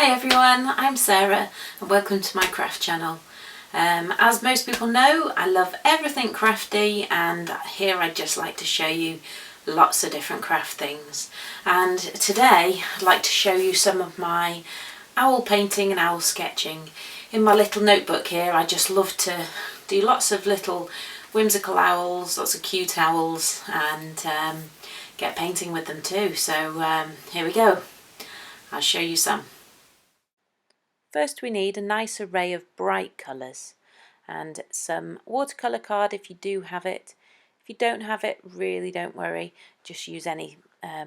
Hi everyone, I'm Sarah and welcome to my craft channel. As most people know, I love everything crafty, and here I'd just like to show you lots of different craft things. And today I'd like to show you some of my owl painting and owl sketching. In my little notebook here I just love to do lots of little whimsical owls, lots of cute owls, and get painting with them too. So here we go, I'll show you some. First we need a nice array of bright colours and some watercolour card if you do have it. If you don't have it, really don't worry, just use any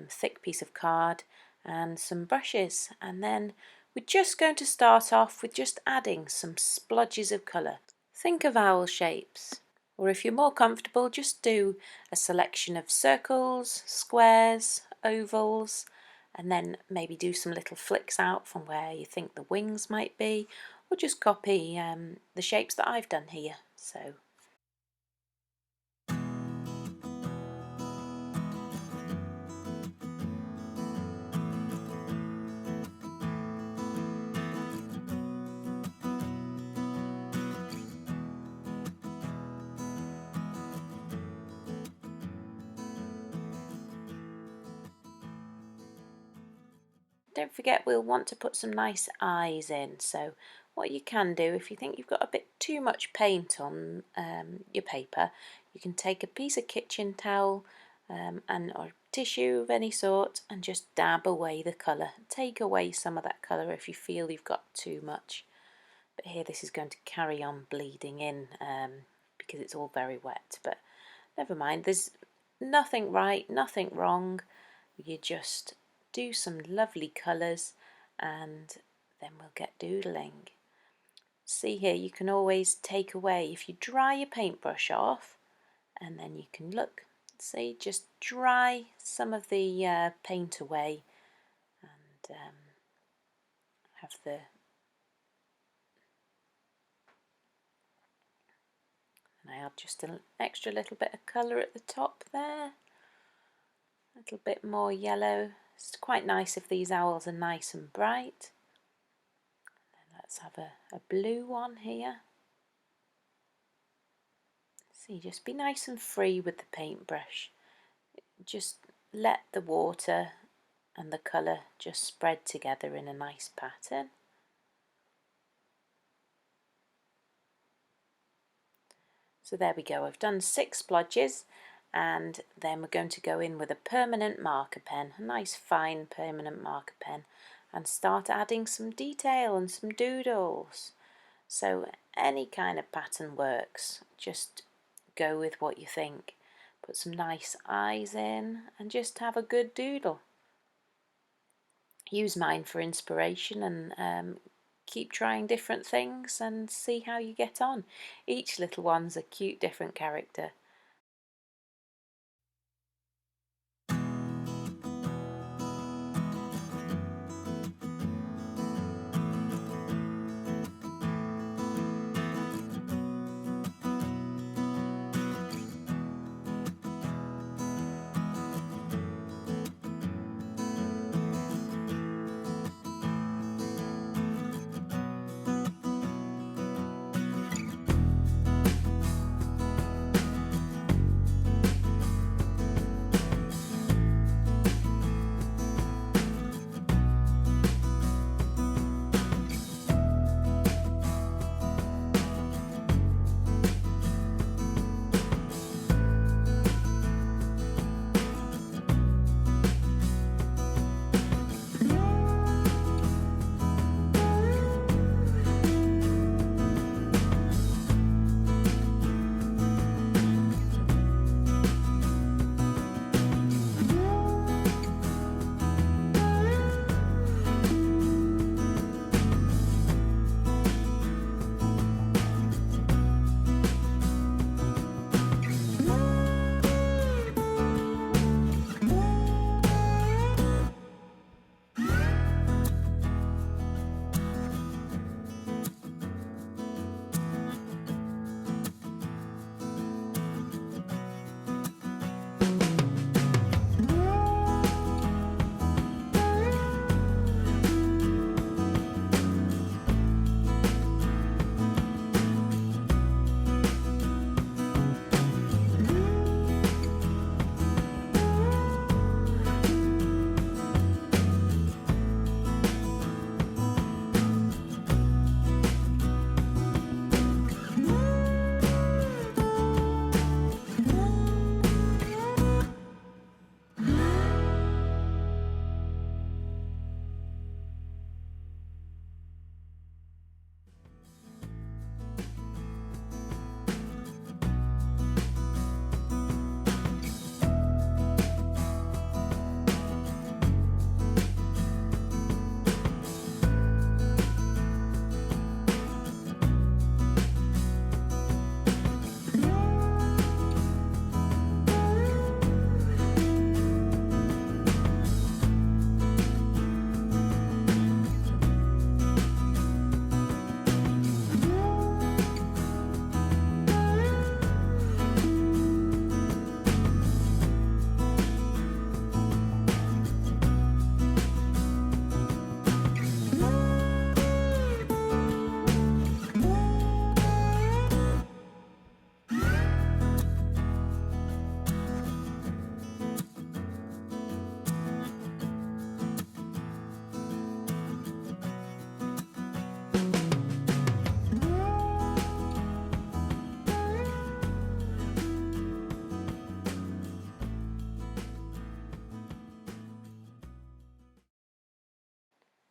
thick piece of card and some brushes, and then we're just going to start off with just adding some splodges of colour. Think of owl shapes, or if you're more comfortable, just do a selection of circles, squares, ovals, and then maybe do some little flicks out from where you think the wings might be, or just copy the shapes that I've done here. So don't forget, we'll want to put some nice eyes in. So what you can do, if you think you've got a bit too much paint on your paper, you can take a piece of kitchen towel or tissue of any sort and just dab away the colour. Take away some of that colour if you feel you've got too much. But here this is going to carry on bleeding in because it's all very wet. But never mind, there's nothing right, nothing wrong. You just do some lovely colours and then we'll get doodling. See here, you can always take away, if you dry your paintbrush off, and then you can look, see, just dry some of the paint away and have the and I add just an extra little bit of colour at the top there, a little bit more yellow. It's quite nice if these owls are nice and bright. Then let's have a blue one here. See, just be nice and free with the paintbrush. Just let the water and the colour just spread together in a nice pattern. So there we go, I've done 6 splodges, and then we're going to go in with a permanent marker pen, a nice fine permanent marker pen, and start adding some detail and some doodles. So any kind of pattern works, just go with what you think. Put some nice eyes in and just have a good doodle. Use mine for inspiration and keep trying different things and see how you get on. Each little one's a cute different character.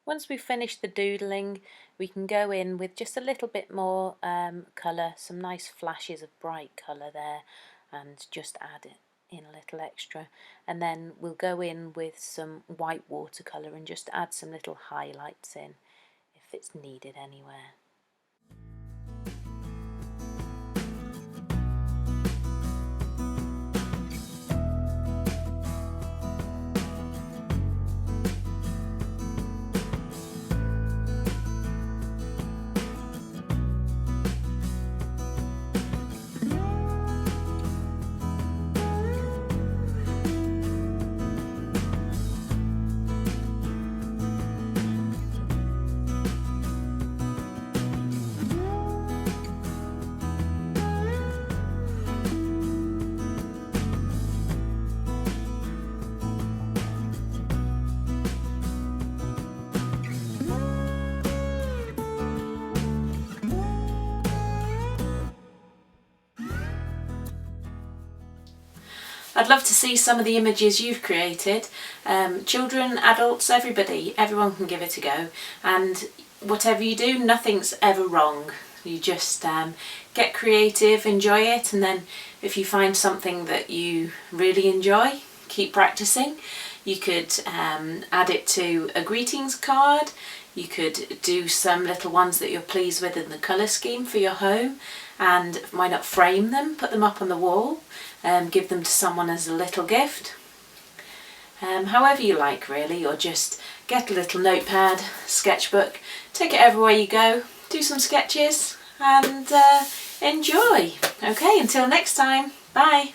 Once we've finished the doodling, we can go in with just a little bit more colour, some nice flashes of bright colour there, and just add it in a little extra. And then we'll go in with some white watercolour and just add some little highlights in if it's needed anywhere. I'd love to see some of the images you've created. Children, adults, everyone can give it a go, and whatever you do, nothing's ever wrong. You just get creative, enjoy it, and then if you find something that you really enjoy, keep practicing. You could add it to a greetings card. You could do some little ones that you're pleased with in the colour scheme for your home, and why not frame them, put them up on the wall, give them to someone as a little gift. However you like really, or just get a little notepad, sketchbook, take it everywhere you go, do some sketches and enjoy. Okay, until next time, bye.